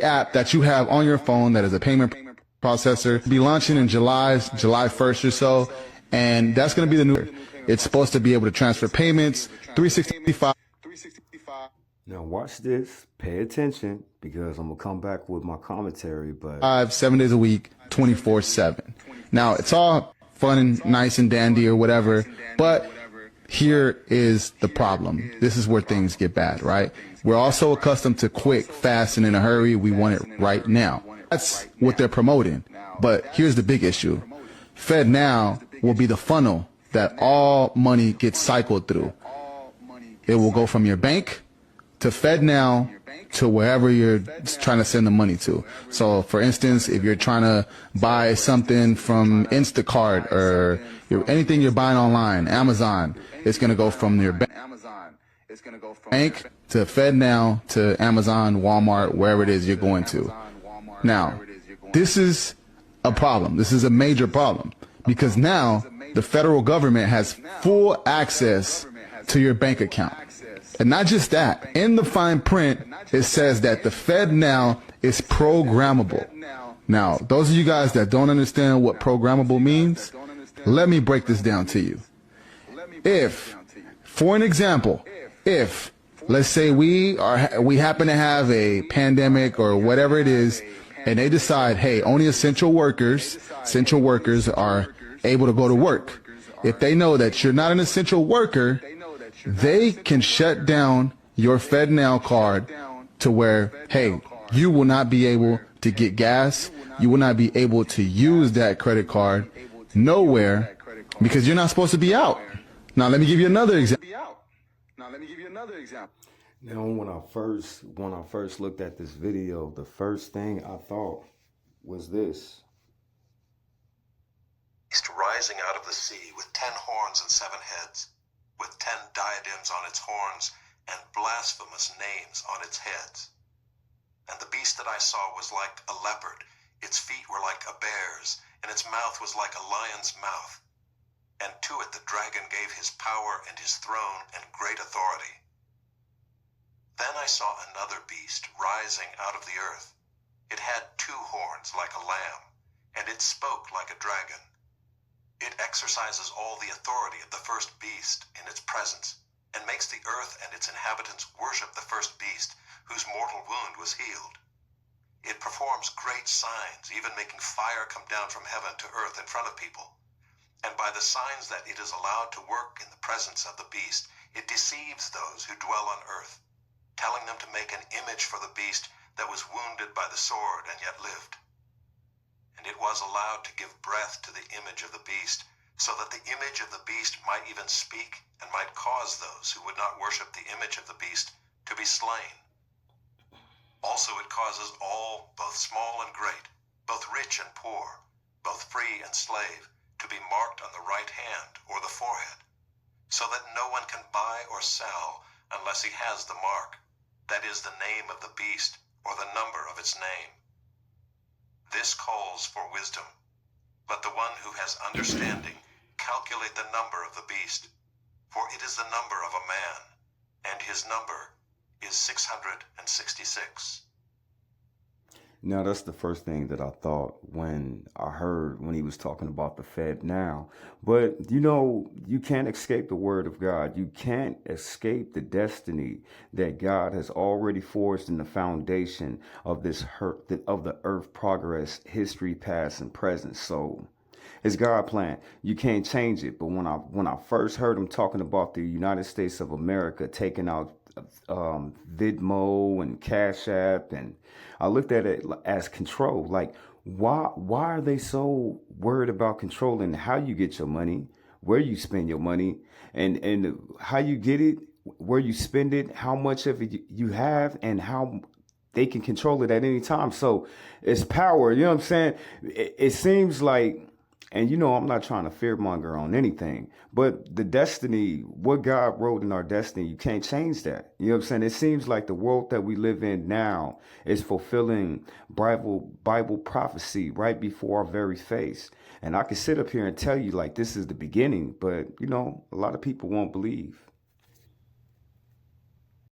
app that you have on your phone that is a payment processor. Be launching in July 1st or so, and that's going to be the new. It's supposed to be able to transfer payments 365. Now watch this, pay attention, because I'm gonna come back with my commentary, but 7 days a week, 24/7. Now it's all fun and nice and dandy or whatever, but here is the problem. This is where things get bad, right? We're also accustomed to quick, fast, and in a hurry. We want it right now. That's what they're promoting. But here's the big issue. FedNow will be the funnel that all money gets cycled through. It will go from your bank to FedNow to wherever you're trying to send the money to. So, for instance, if you're trying to buy something from Instacart or anything you're buying online, Amazon, it's going to go from your bank to FedNow to Amazon, Walmart, wherever it is you're going to. Now, this is a problem. This is a major problem because now the federal government has full access to your bank account. And not just that, in the fine print, it says that the FedNow is programmable. Now, those of you guys that don't understand what programmable means, let me break this down to you. If, for an example, if, let's say we happen to have a pandemic or whatever it is, and they decide, hey, only essential workers are able to go to work. If they know that you're not an essential worker, they can shut down your FedNow card to where, hey, you will not be able to get gas. You will not be able to use that credit card nowhere because you're not supposed to be out. Now, let me give you another example. Now, when I first looked at this video, the first thing I thought was this. Rising out of the sea with 10 horns and 7 heads, with 10 diadems on its horns and blasphemous names on its heads. And the beast that I saw was like a leopard, its feet were like a bear's, and its mouth was like a lion's mouth. And to it the dragon gave his power and his throne and great authority. Then I saw another beast rising out of the earth. It had 2 horns like a lamb, and it spoke like a dragon. It exercises all the authority of the first beast in its presence, and makes the earth and its inhabitants worship the first beast, whose mortal wound was healed. It performs great signs, even making fire come down from heaven to earth in front of people. And by the signs that it is allowed to work in the presence of the beast, it deceives those who dwell on earth, telling them to make an image for the beast that was wounded by the sword and yet lived. And it was allowed to give breath to the image of the beast, so that the image of the beast might even speak and might cause those who would not worship the image of the beast to be slain. Also it causes all, both small and great, both rich and poor, both free and slave, to be marked on the right hand or the forehead, so that no one can buy or sell unless he has the mark, that is the name of the beast or the number of its name. This calls for wisdom. Let the one who has understanding calculate the number of the beast, for it is the number of a man, and his number is 666. Now, that's the first thing that I thought when I heard when he was talking about the FedNow. But, you can't escape the word of God. You can't escape the destiny that God has already forged in the foundation of of the earth progress, history, past, and present. So it's God's plan. You can't change it. But when I first heard him talking about the United States of America taking out Venmo and Cash App, and I looked at it as control. Like, why are they so worried about controlling how you get your money, where you spend your money, and how you get it, where you spend it, how much of it you have, and how they can control it at any time? So it's power. You know what I'm saying? It seems like, and I'm not trying to fearmonger on anything, but the destiny, what God wrote in our destiny, you can't change that. You know what I'm saying? It seems like the world that we live in now is fulfilling Bible prophecy right before our very face. And I can sit up here and tell you like this is the beginning, but a lot of people won't believe.